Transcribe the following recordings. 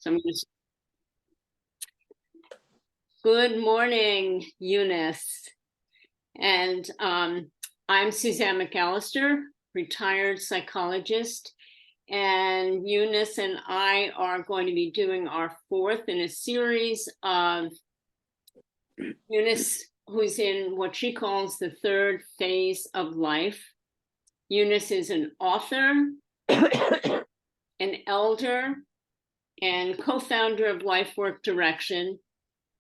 So I'm just, good morning, Eunice. And I'm Suzanne McAllister, retired psychologist. And Eunice and I are going to be doing our fourth in a series of Eunice, who's in what she calls the third phase of life. Eunice is an author, an elder, and co-founder of Lifework Direction.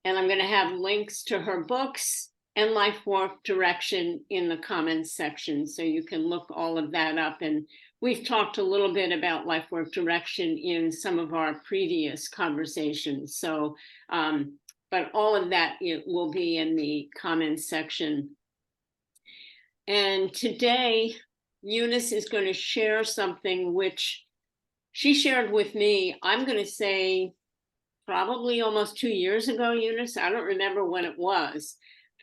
And I'm going to have links to her books and Lifework Direction in the comments section, so you can look all of that up. And we've talked a little bit about Lifework Direction in some of our previous conversations. So, but all of that will be in the comments section. And today, Eunice is going to share something which she shared with me, I'm going to say, probably almost 2 years ago, Eunice. I don't remember when it was,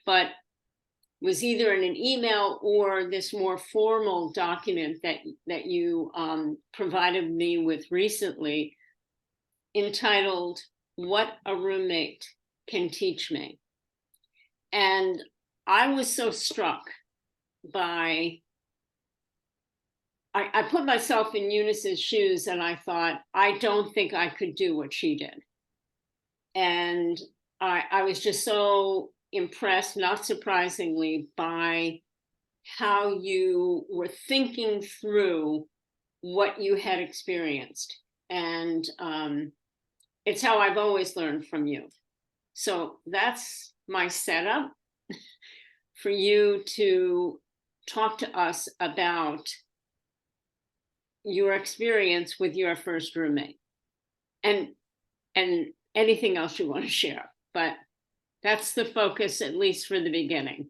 but it was either in an email or this more formal document that you provided me with recently, entitled "What a Roommate Can Teach Me." And I was so struck by, I put myself in Eunice's shoes and I thought, I don't think I could do what she did. And I was just so impressed, not surprisingly, by how you were thinking through what you had experienced. And it's how I've always learned from you. So that's my setup for you to talk to us about your experience with your first roommate and anything else you want to share, but that's the focus, at least for the beginning.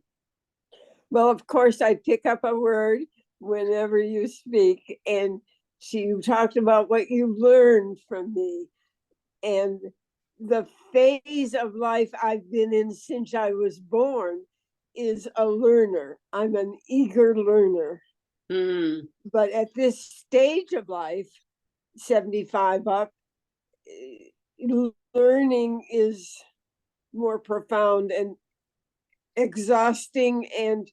Well, of course, I pick up a word whenever you speak, and you talked about what you learned from me. And the phase of life I've been in since I was born is a learner. I'm an eager learner. But at this stage of life, 75 up, learning is more profound and exhausting and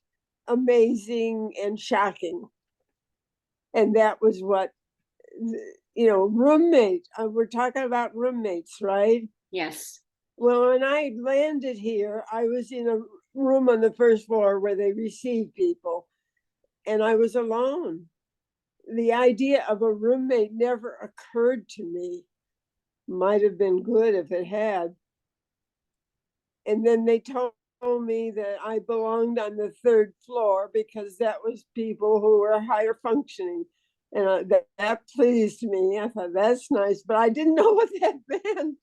amazing and shocking. And that was what, roommate, we're talking about roommates, right? Yes. Well, when I landed here, I was in a room on the first floor where they receive people, and I was alone. The idea of a roommate never occurred to me. Might have been good if it had. And then they told me that I belonged on the third floor because that was people who were higher functioning. And that pleased me. I thought, that's nice, but I didn't know what that meant.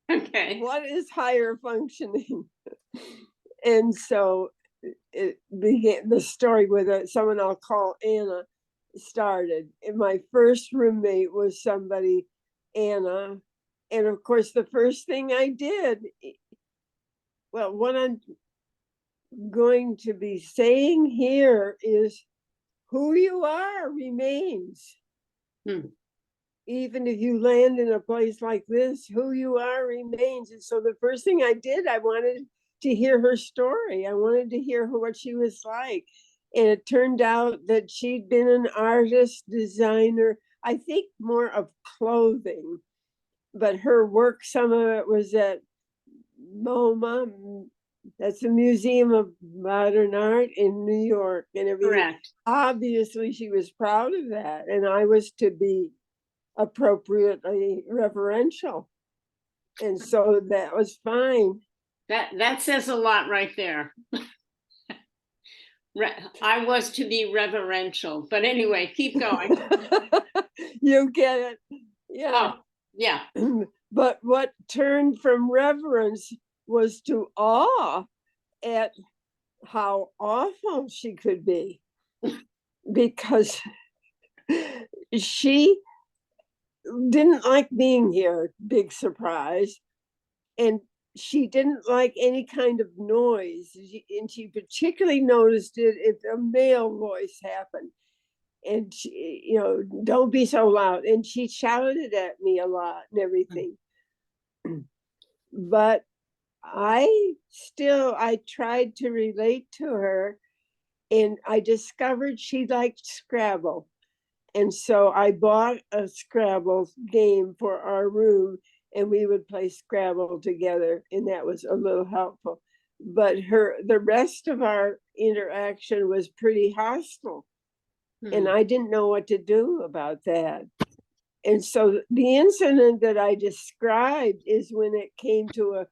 Okay. What is higher functioning? And so it began, the story with someone I'll call Anna started. And my first roommate was somebody, Anna. And of course, the first thing I did, well, what I'm going to be saying here is who you are remains. Even if you land in a place like this, who you are remains. And so the first thing I did, I wanted to hear her story. I wanted to hear what she was like. And it turned out that she'd been an artist, designer, I think more of clothing. But her work, some of it was at MoMA, that's the Museum of Modern Art in New York, and everything. Correct. Obviously, she was proud of that, and I was to be appropriately reverential, and so that was fine. That says a lot right there. I was to be reverential, but anyway, keep going. You get it. Yeah. Oh, yeah. But what turned from reverence was to awe at how awful she could be, because she didn't like being here, big surprise, and she didn't like any kind of noise, and she particularly noticed it if a male voice happened. and she, don't be so loud. And she shouted at me a lot and everything. But I tried to relate to her, and I discovered she liked Scrabble. And so I bought a Scrabble game for our room, and we would play Scrabble together, and that was a little helpful. But the rest of our interaction was pretty hostile, and I didn't know what to do about that. And so the incident that I described is when it came to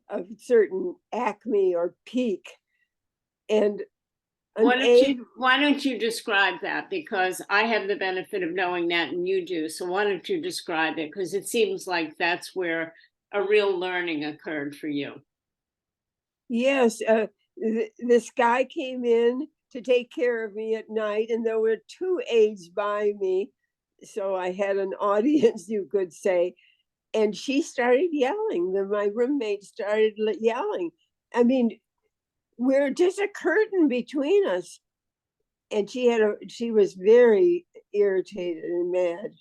a certain acme or peak, and Why don't you describe that? Because I have the benefit of knowing that and you do. So why don't you describe it? Because it seems like that's where a real learning occurred for you. Yes, this guy came in to take care of me at night, and there were two aides by me. So I had an audience, you could say. And she started yelling. My roommate started yelling. I mean, we're just a curtain between us. And she was very irritated and mad.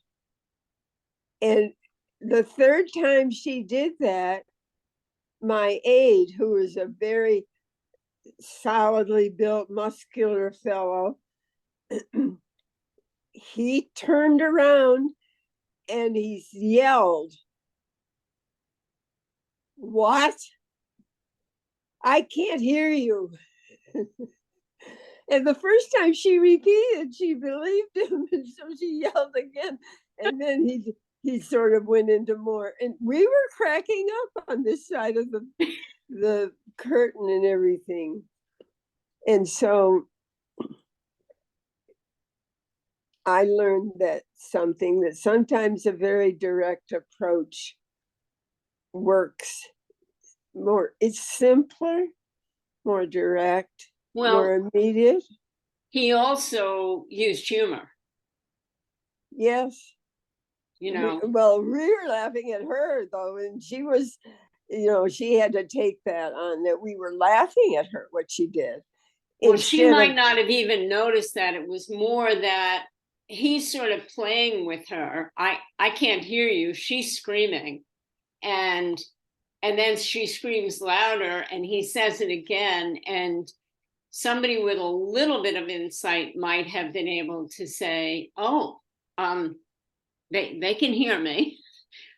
And the third time she did that, my aide, who was a very solidly built, muscular fellow, he turned around and he yelled, "What? I can't hear you." And the first time she repeated, she believed him, and so she yelled again. And then he sort of went into more, and we were cracking up on this side of the curtain and everything. And so I learned that sometimes a very direct approach works more. It's simpler, more direct, more immediate. He also used humor. Yes. Well, we were laughing at her though, and she was, she had to take that on, that we were laughing at her, what she did. Well, she might not have even noticed that. It was more that he's sort of playing with her. I can't hear you. She's screaming. And then she screams louder and he says it again. And somebody with a little bit of insight might have been able to say, oh, they can hear me.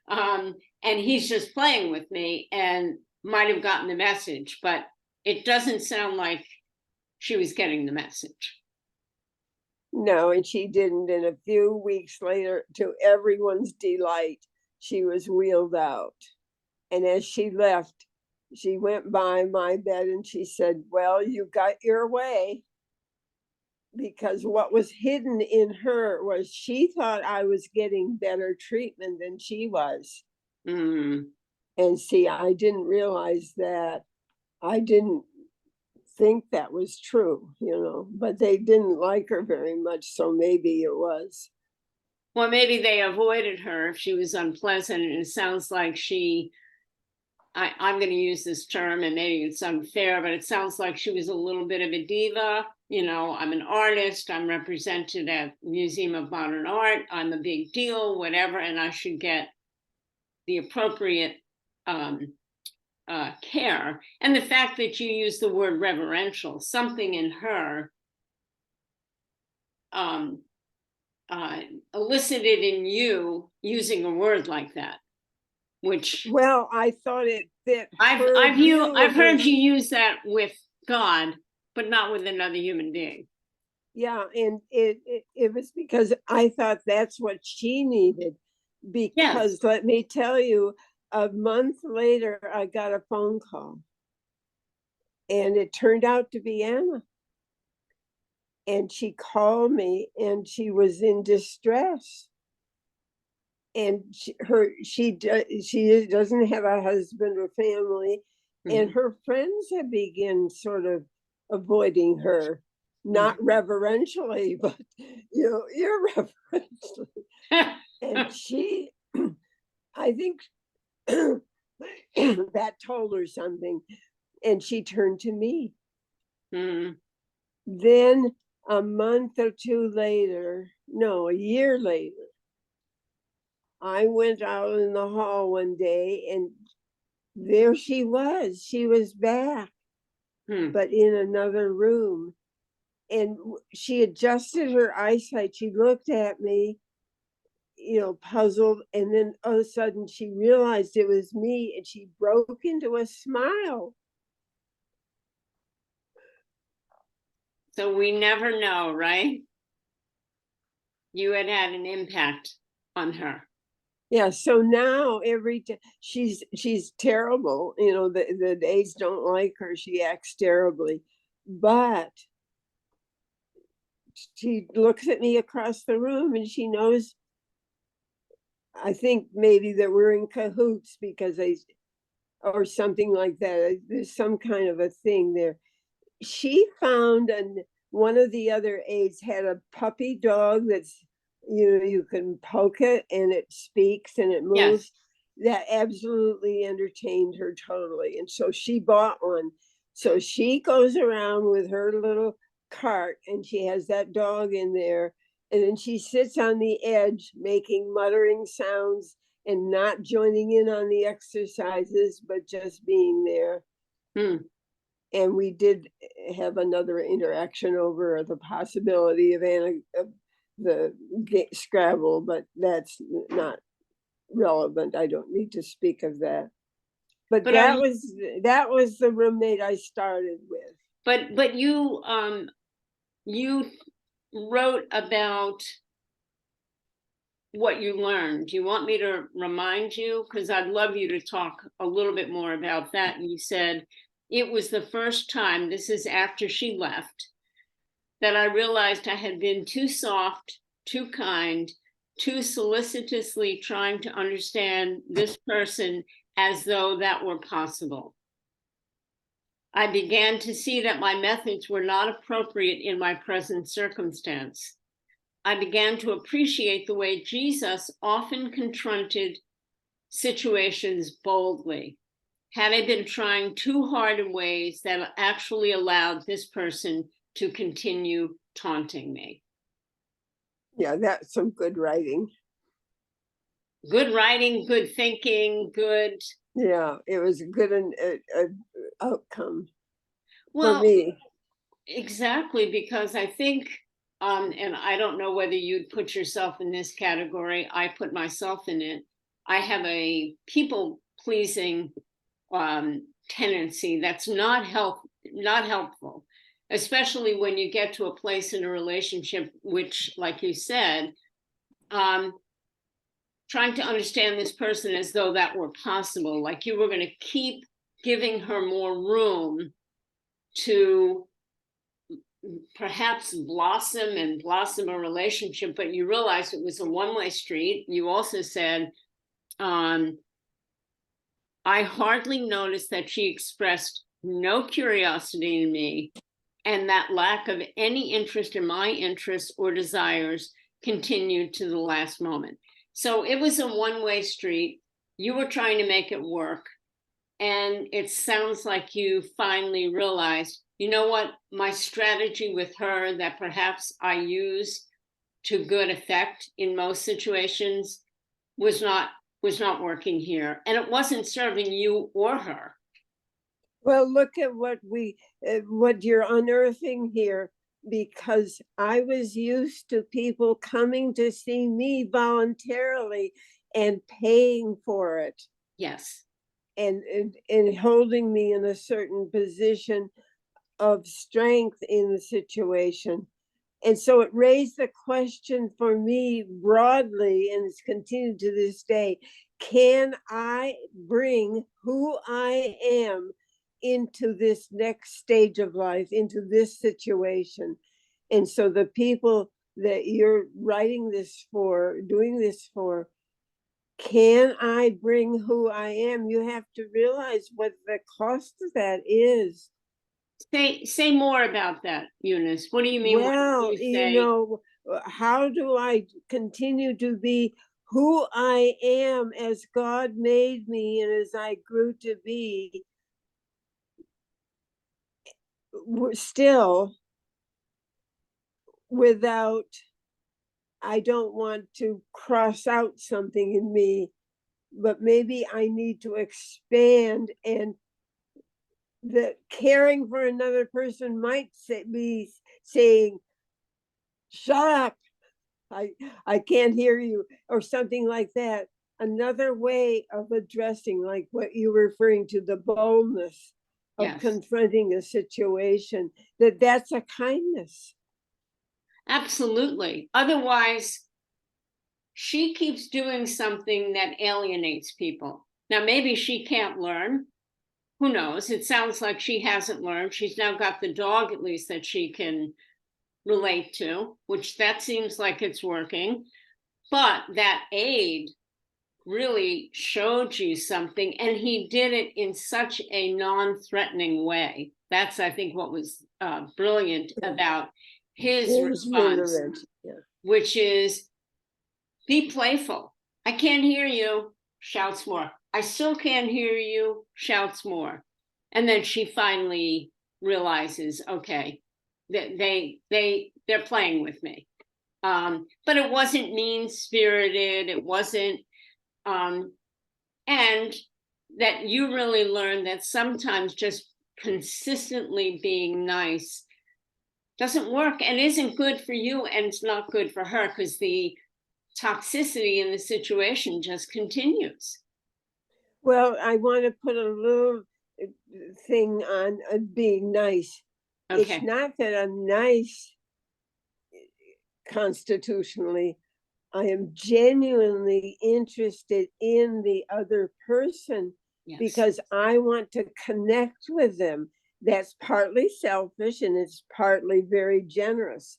And he's just playing with me, and might have gotten the message, but it doesn't sound like she was getting the message. No, and she didn't. And a few weeks later, to everyone's delight, she was wheeled out. And as she left, she went by my bed and she said, "Well, you got your way." Because what was hidden in her was she thought I was getting better treatment than she was. And see, I didn't realize that. I didn't think that was true, but they didn't like her very much, so maybe it was. Well, maybe they avoided her if she was unpleasant, and it sounds like I'm going to use this term, and maybe it's unfair, but it sounds like she was a little bit of a diva. I'm an artist, I'm represented at Museum of Modern Art, I'm a big deal, whatever, and I should get the appropriate care. And the fact that you use the word reverential, something in her elicited in you using a word like that, which, well, I thought it fit. I've heard you use that with God, but not with another human being. Yeah, and it was because I thought that's what she needed. Because yes. Let me tell you, a month later, I got a phone call, and it turned out to be Anna. And she called me, and she was in distress. And she doesn't have a husband or family, and her friends have begun sort of avoiding her, not reverentially, but irreverentially. And she, I think, that told her something, and she turned to me. Then A month or two later, no, a year later, I went out in the hall one day and there she was. She was back, Hmm. but in another room. And she adjusted her eyesight. She looked at me, puzzled. And then all of a sudden she realized it was me and she broke into a smile. So we never know, right? You had an impact on her. Yeah, so now every time she's terrible, the aides don't like her. She acts terribly, but she looks at me across the room and she knows. I think maybe that we're in cahoots because or something like that. There's some kind of a thing there. She found, and one of the other aides had a puppy dog that's, you can poke it and it speaks and it moves. Yes. That absolutely entertained her totally. And so she bought one. So she goes around with her little cart and she has that dog in there. And then she sits on the edge making muttering sounds and not joining in on the exercises, but just being there. Hmm. And we did have another interaction over the possibility of the Scrabble, but that's not relevant. I don't need to speak of that. But But that was the roommate I started with. but you wrote about what you learned. Do you want me to remind you? Because I'd love you to talk a little bit more about that. And you said it was the first time, this is after she left, that I realized I had been too soft, too kind, too solicitously trying to understand this person as though that were possible. I began to see that my methods were not appropriate in my present circumstance. I began to appreciate the way Jesus often confronted situations boldly. Had I been trying too hard in ways that actually allowed this person to continue taunting me? Yeah, that's some good writing. Good writing, good thinking, good. Yeah, it was a good outcome for Well, me. exactly, because I think, and I don't know whether you'd put yourself in this category, I put myself in it. I have a people pleasing tendency that's not helpful, especially when you get to a place in a relationship, which, like you said, um, trying to understand this person as though that were possible, like you were going to keep giving her more room to perhaps blossom a relationship, but you realized it was a one-way street. You also said, I hardly noticed that she expressed no curiosity in me, and that lack of any interest in my interests or desires continued to the last moment. So it was a one-way street. You were trying to make it work. And it sounds like you finally realized, you know what, my strategy with her that perhaps I use to good effect in most situations was not working here. And it wasn't serving you or her. Well, look at what you're unearthing here, because I was used to people coming to see me voluntarily and paying for it Yes. and holding me in a certain position of strength in the situation. And so it raised the question for me broadly, and it's continued to this day: can I bring who I am into this next stage of life, into this situation? And so the people that you're writing this for, doing this for, can I bring who I am? You have to realize what the cost of that is. Say more about that, Eunice. What do you mean when Well, you say how do I continue to be who I am as God made me and as I grew to be, still without, I don't want to cross out something in me, but maybe I need to expand, and the caring for another person might be saying, shut up, I can't hear you, or something like that. Another way of addressing, like what you were referring to, the boldness of Yes, confronting a situation, that's a kindness. absolutely. Otherwise, she keeps doing something that alienates people. Now, maybe she can't learn. Who knows? It sounds like she hasn't learned. She's now got the dog, at least, that she can relate to, which that seems like it's working. But that aide really showed you something, and he did it in such a non-threatening way. That's, I think, what was brilliant about his response, Yeah. which is be playful. I can't hear you, shouts more. I still can't hear you, shouts more. And then she finally realizes, okay, that they're playing with me. But it wasn't mean spirited. It wasn't, and that you really learned that sometimes just consistently being nice doesn't work and isn't good for you, and it's not good for her because the toxicity in the situation just continues. Well, I want to put a little thing on being nice. Okay. It's not that I'm nice constitutionally. I am genuinely interested in the other person, Yes. because I want to connect with them. That's partly selfish and it's partly very generous.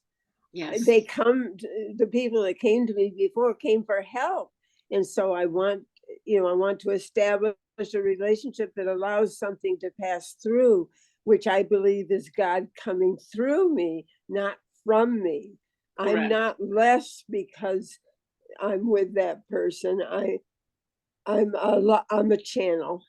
Yes. The people that came to me before came for help. And so I want to establish a relationship that allows something to pass through, which I believe is God coming through me, not from me. Correct. I'm not less because I'm with that person. I'm a channel.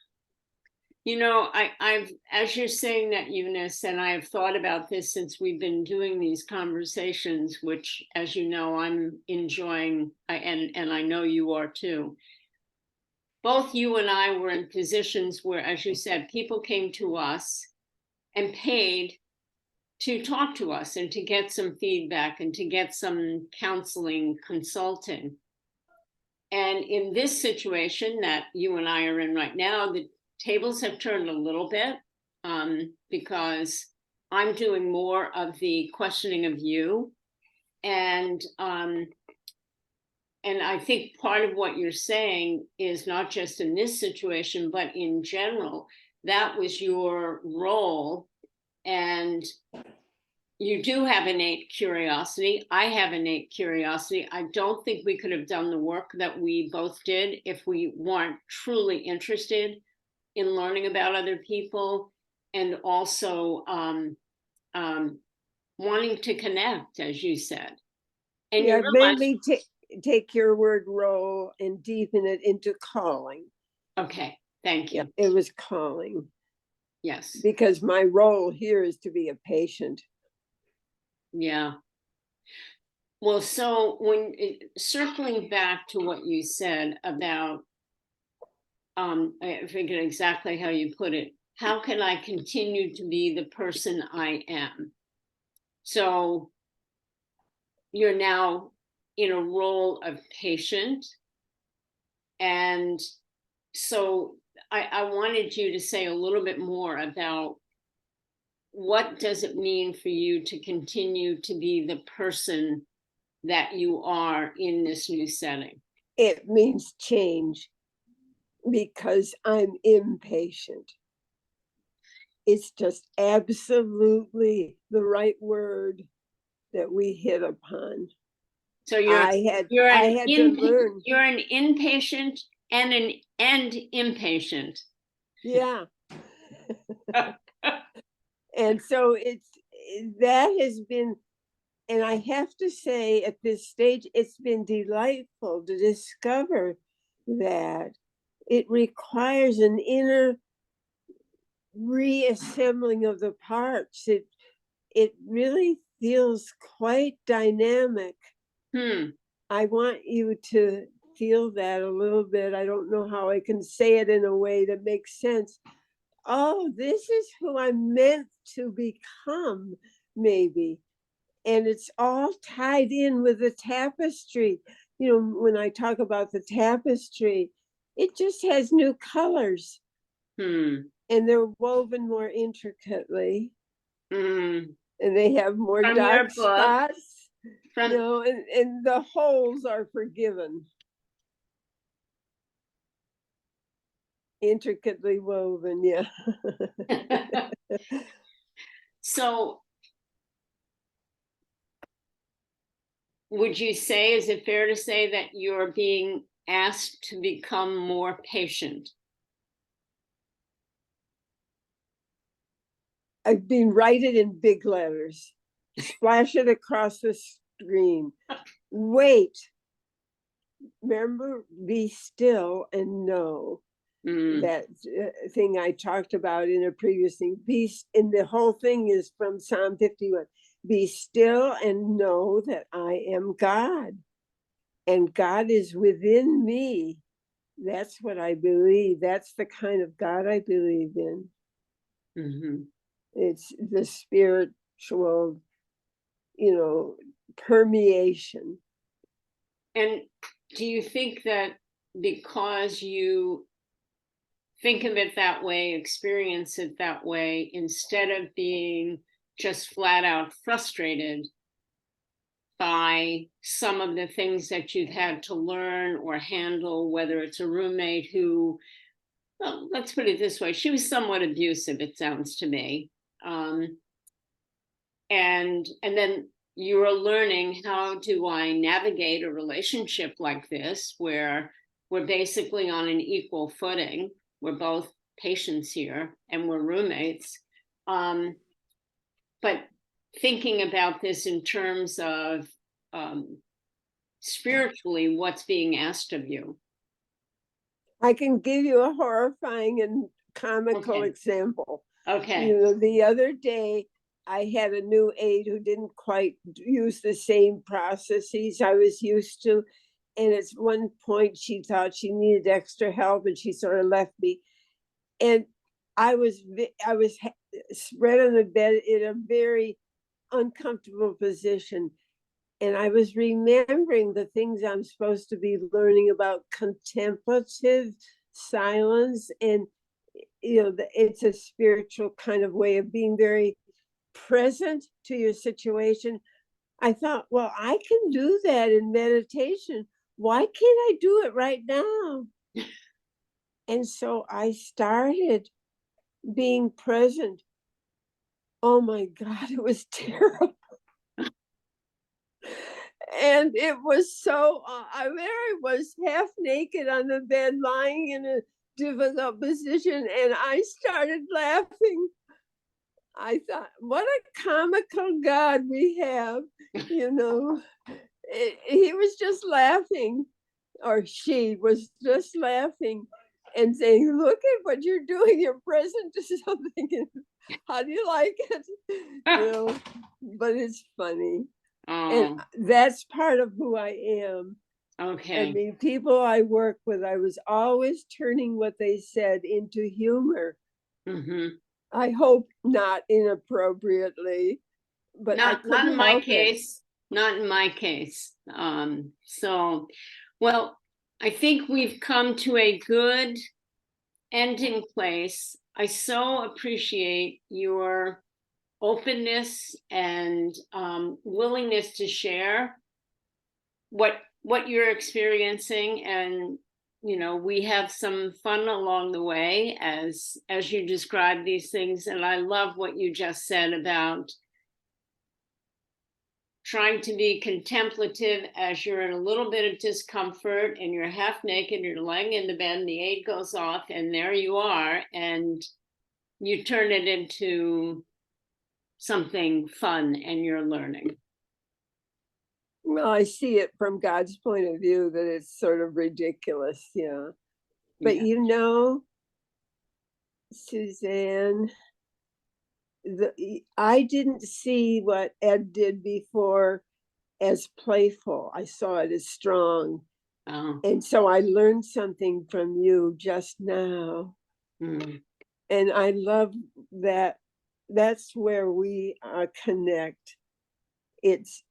You know, I've, as you're saying that, Eunice, and I have thought about this since we've been doing these conversations, which, as you know, I'm enjoying, and I know you are too. Both you and I were in positions where, as you said, people came to us and paid to talk to us and to get some feedback and to get some counseling, consulting. And in this situation that you and I are in right now, the tables have turned a little bit, because I'm doing more of the questioning of you. And I think part of what you're saying is not just in this situation, but in general, that was your role. And you do have innate curiosity. I have innate curiosity. I don't think we could have done the work that we both did if we weren't truly interested in learning about other people, and also wanting to connect, as you said. And Yeah, you realize, maybe take your word role and deepen it into calling. okay, thank you. Yeah, it was calling. Yes. Because my role here is to be a patient. Yeah. Well, so circling back to what you said about, I forget exactly how you put it. How can I continue to be the person I am? So you're now in a role of patient. And so I wanted you to say a little bit more about what does it mean for you to continue to be the person that you are in this new setting? It means change because I'm impatient. It's just absolutely the right word that we hit upon. So you're I had to learn. You're an inpatient and impatient. Yeah. And so that has been, and I have to say at this stage, it's been delightful to discover that it requires an inner reassembling of the parts. It really feels quite dynamic. Hmm. I want you to feel that a little bit. I don't know how I can say it in a way that makes sense. Oh, this is who I'm meant to become, maybe. And it's all tied in with the tapestry. You know, when I talk about the tapestry, it just has new colors Hmm. and they're woven more intricately Hmm. and they have more From your dark book, spots, from and the holes are forgiven. Intricately woven, yeah. so would you say, is it fair to say that you're being asked to become more patient? I've been write it in big letters, splash it across the screen. Wait, remember, be still and know. Mm. That thing I talked about in a previous thing. And the whole thing is from Psalm 51. Be still and know that I am God, and God is within me. That's what I believe. That's the kind of God I believe in. Mm-hmm. It's the spiritual, permeation. And do you think that because you think of it that way, experience it that way, instead of being just flat out frustrated by some of the things that you've had to learn or handle, whether it's a roommate who, well, let's put it this way, she was somewhat abusive, it sounds to me. Um, and then you're learning, how do I navigate a relationship like this where we're basically on an equal footing, we're both patients here and we're roommates, but thinking about this in terms of um, spiritually what's being asked of you. I can give you a horrifying and comical Okay. example. Okay. The other day, I had a new aide who didn't quite use the same processes I was used to. And at one point, she thought she needed extra help, and she sort of left me. And I was spread on the bed in a very uncomfortable position, and I was remembering the things I'm supposed to be learning about contemplative silence, and it's a spiritual kind of way of being very present to your situation. I thought, well, I can do that in meditation. Why can't I do it right now? And so I started being present. Oh my God, it was terrible. And it was so, I was half naked on the bed, lying in a difficult position, and I started laughing. I thought, what a comical God we have, you know. He was just laughing, or she was just laughing and saying, look at what you're doing. You're present to something. How do you like it? But it's funny. And Oh, that's part of who I am. I okay. mean, people I work with, I was always turning what they said into humor. Mm-hmm. I hope not inappropriately, but I Not in couldn't my help it. case. Not in my case. So, well, I think we've come to a good ending place. I so appreciate your openness and willingness to share what you're experiencing, and we have some fun along the way as you describe these things. And I love what you just said about trying to be contemplative as you're in a little bit of discomfort and you're half naked, you're laying in the bed, and the aid goes off, and there you are, and you turn it into something fun and you're learning. Well, I see it from God's point of view that it's sort of ridiculous, yeah. But Yeah. Suzanne, I didn't see what Ed did before as playful. I saw it as strong. Oh, And so I learned something from you just now. mm, And I love that. That's where we connect. It's,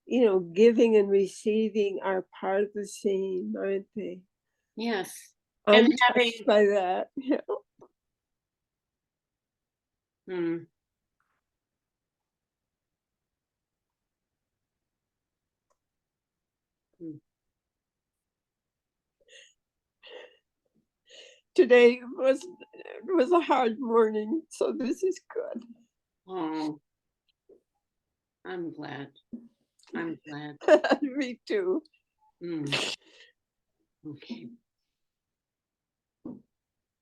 giving and receiving are part of the same, aren't they? yes. I'm And having, touched by that. mm, mm. Today was a hard morning, so this is good. Oh, I'm glad. I'm glad. Me too. Mm, okay.